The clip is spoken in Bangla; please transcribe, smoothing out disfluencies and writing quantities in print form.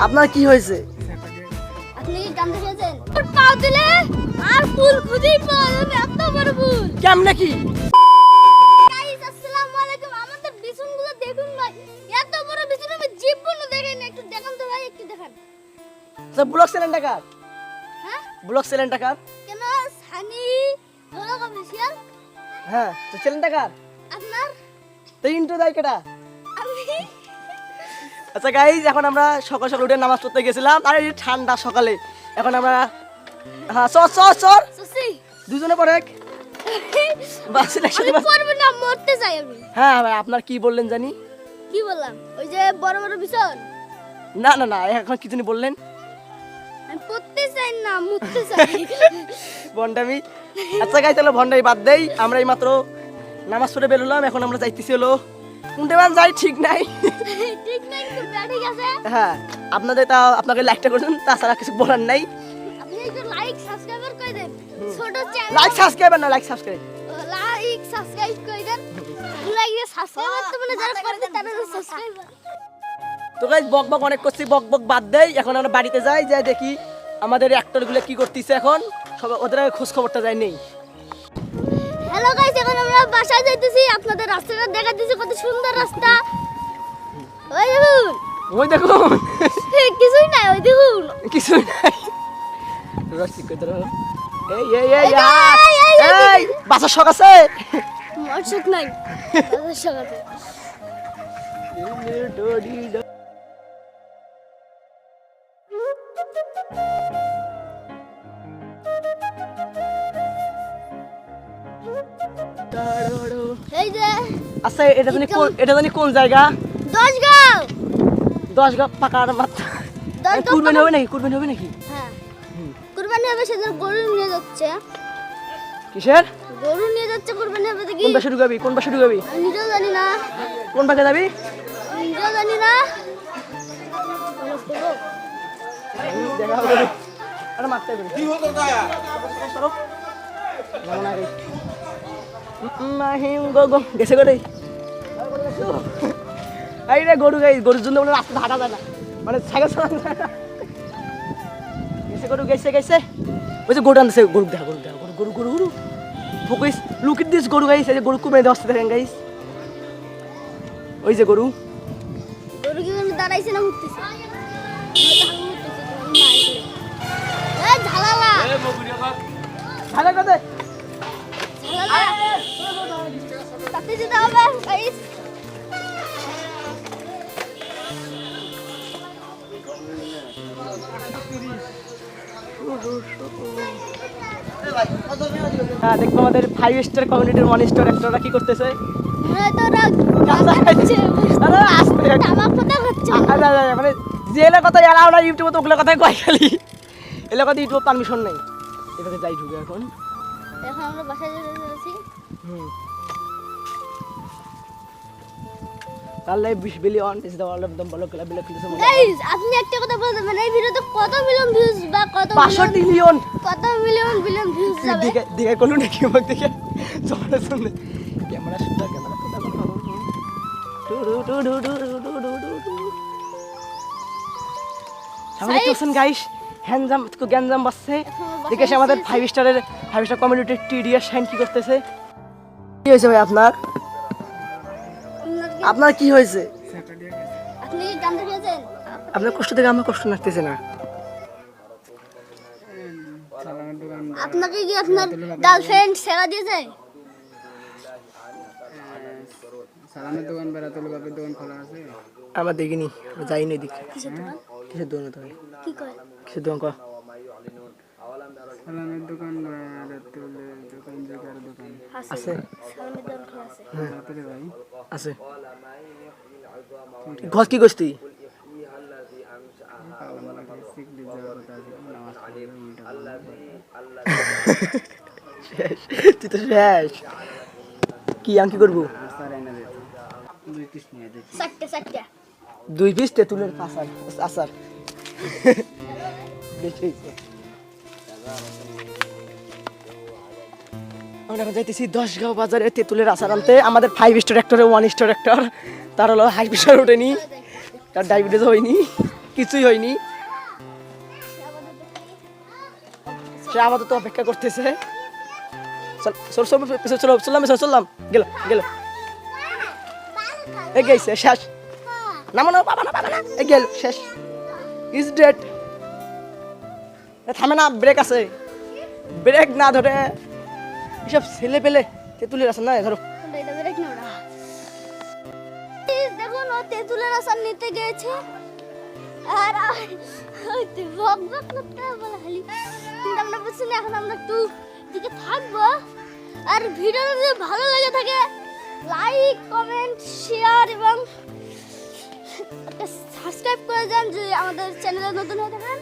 আপনার কি হয়েছে? আপনি কি গান দেখেছেন? পাও দিলে আর ফুল খুঁজেই পাওয়া যাবে, এত বড় ফুল। কেমনে কি? গাইস আসসালামু আলাইকুম। আমাদের বিছুনগুলো দেখুন ভাই, এত বড় বিছুন আমি জীবনে দেখিনি। একটু দেখান তো ভাই, একটু দেখান। তো ব্লক সিলিন্ডার কার? হ্যাঁ ব্লক সিলিন্ডার কার? কেন সানি ভালো কমার্শিয়াল? হ্যাঁ, তো সিলিন্ডার কার? আপনার তো ইন্ট্রো দেয় কেটা? আমি আচ্ছা গাইজ, এখন আমরা সকাল সকাল উঠে নামাজ পড়তে গেছিলাম। আর এই ঠান্ডা সকালে এখন আমরা হ্যাঁ চর সুসি দুজনে পরে বাসে একসাথে আমি পড়ব না, মরতে চাই আমি। হ্যাঁ ভাই, আপনার কি বললেন জানি? কি বললাম? ওই যে বড় বড় বিছন না না না, এখন কি জানি বললেন? আমি পড়তে চাই না, মরতে চাই। ভন্ডামি। আচ্ছা গাইজ, তাহলে ভন্ডামি বাদ দেই। আমরা এই মাত্র নামাজ পড়ে বেরোলাম। এখন আমরা যাইতেছি হলো কোনটা মান যাই ঠিক নাই। ঠিক নাই, খুব ঠিক আছে। হ্যাঁ, আপনাদের তা আপনাকে লাইকটা করুন, তাছাড়া কিছু বলার নাই। আপনি একটু লাইক সাবস্ক্রাইব করে দেন। ছোট চ্যানেল লাইক সাবস্ক্রাইব না, লাইক সাবস্ক্রাইব করে দেন। লাইক দিয়ে সাবস্ক্রাইব করতে মানে যারা করবে তারা সাবস্ক্রাইব। তো গাইজ, বক বক অনেক করছি, বক বক বাদ দেই। এখন আমরা বাড়িতে যাই, যাই দেখি আমাদের অ্যাক্টরগুলো কি করতেছে। এখন সব ওদের আগে খোঁজ খবরটা যাই নেই। হ্যালো গাইস, এখন আমরা বাসায় যাইতেছি। আপনাদের রাস্তাটা দেখাতেছি, কত সুন্দর রাস্তা। ওই দেখুন, ওই দেখুন কিছুই নাই, ওই দেখুন কিছুই নাই। রসি কই তোর? এই এই এই এই, এই বাসার শখ আছে? মরসুক নাই বাজার সকালে। এই যে আচ্ছা, এটা জানি কোন জায়গা? 10 গাঁও 10 গা পাকার মাথা। 10 গাঁও। কুরবানি হবে নাকি? কুরবানি হবে নাকি? হ্যাঁ, কুরবানি হবে। সেদিন গরু নিয়ে যাচ্ছে। কিসের? গরু নিয়ে যাচ্ছে, কুরবানি হবে দেখি। কোন পাশে ঢুকাবি? কোন পাশে ঢুকাবি? আমি নিজেও জানি না, কোন পাশে যাবি? আমি নিজেও জানি না। দেখা হবে। আরে মারতে হবে। কি হলো দায়া? না রে। মাহিম গগো গেছে করে। এই রে গরু গাই, গরুর জন্য বলে রাস্তা হাঁটা যায় না, মানে সাইকেল চালানো যায় না। গেছে গরু, গেছে ওই যে গরু আনছে, গরু দেখা, গরু দেখা, গরু গরু গরু ফোকাস লুকিট দিস গরু গাইছে, যে গরু কুরবানি দেওয়া দেখেন গাইস। ওই যে গরু গরু কি আমি দাঁড়াইছে না উঠতেছে? ঝালালা ভালো কথা। ঝালালা তাতে যেতে হবে গাইস। হ্যাঁ, দেখবো আমাদের 5 স্টার কমিউনিটির 1 স্টার অ্যাক্টররা কি করতেছে। হ্যাঁ, তোরা গাঁজা খাচ্ছে। আরে আস্তে তামাক কথা খাচ্ছে। মানে যে কথা এলাও না ইউটিউবে, তো ওগুলো কথাই কয় খালি। এলাকাতে ইউটিউব পারমিশন নেই। এভাবে যাই ঢুকে এখন। এখন আমরা বাসায় যেতে চলেছি। তাহলে 20 billion is the world of the বলক ক্লাব বিলক কিছু গাইস, আপনি একটা কথা বলতে পারেন, এই ভিডিওতে কত মিলিয়ন ভিউজ বা কত 65 মিলিয়ন কত মিলিয়ন বিলিয়ন ভিউজ যাবে? দিকে কলু নাকি আমাকে দেখে জমানা শুনলে ক্যামেরা শুদ্ধা ক্যামেরা শুদ্ধা সামনে দেখছেন গাইস, হ্যান্ডজাম তো গ্যানজাম বাজছে। দেখে এসে আমাদের 5 স্টার কমিউনিটির টিডিএস শাইন কি করতেছে। কি হয়েছে ভাই আপনার? আপনার কি হয়েছে? আপনি কি গান দেখেছেন? আপনার কষ্ট থেকে আমার কষ্ট লাগতেছে না। আপনাকে কি আপনার গার্লফ্রেন্ড সেরা দিয়েছে? সালামের দোকান বেড়াতুল বাপের দোকান খোলা আছে। আমার দেখিনি, যাইনি দেখি। কিসের দোকান? কিসের দোকান তো? কি কয়? কিসের দোকান কো? সালামের দোকান বেড়াতুলের দোকান জিগার দোকান আছে। সালামের দোকান খোলা আছে। তারপরে ভাই আছে। ঘর কি করছিস তুই? শিখলি যাওয়ার কথা আছে, নামাজ পড়লে শেষ, তুই তো শেষ। কি আমি কি করবো? আসার এনে দিতে 2 পিস নিয়ে দিতে। চারটে 2 পিস তেঁতুলের আচার বেশি হয়েছে। আমরা এখন যাইতেছি 10 গাঁও বাজারে তেঁতুলের আচার আনতে। আমাদের 5 স্টার অ্যাক্টরের 1 স্টার অ্যাক্টর তার হলো হাই প্রেশার ওঠেনি, তার ডায়াবেটিস হয়নি, কিছুই হয়নি। সে আমাদের তো অপেক্ষা করতেছে। চললাম গেল গেল এই গেছে শেষ। নামো না পাবা না এই গেল শেষ। Is dead. থামে না, ব্রেক আছে, ব্রেক না ধরে এসব ছেলে পেলে তেঁতুলের আছে না ধরো। দেখুন ও তেঁতুলের আচার নিতে গেছে আর বক বক করতে বলে খালি, কিন্তু আমরা বুঝছি না। এখন আমরা একটু দিকে থাকবো। আর ভিডিওটা যদি ভালো লেগে থাকে লাইক কমেন্ট শেয়ার এবং সাবস্ক্রাইব করে যান যদি আমাদের চ্যানেলে নতুন হয়ে থাকেন।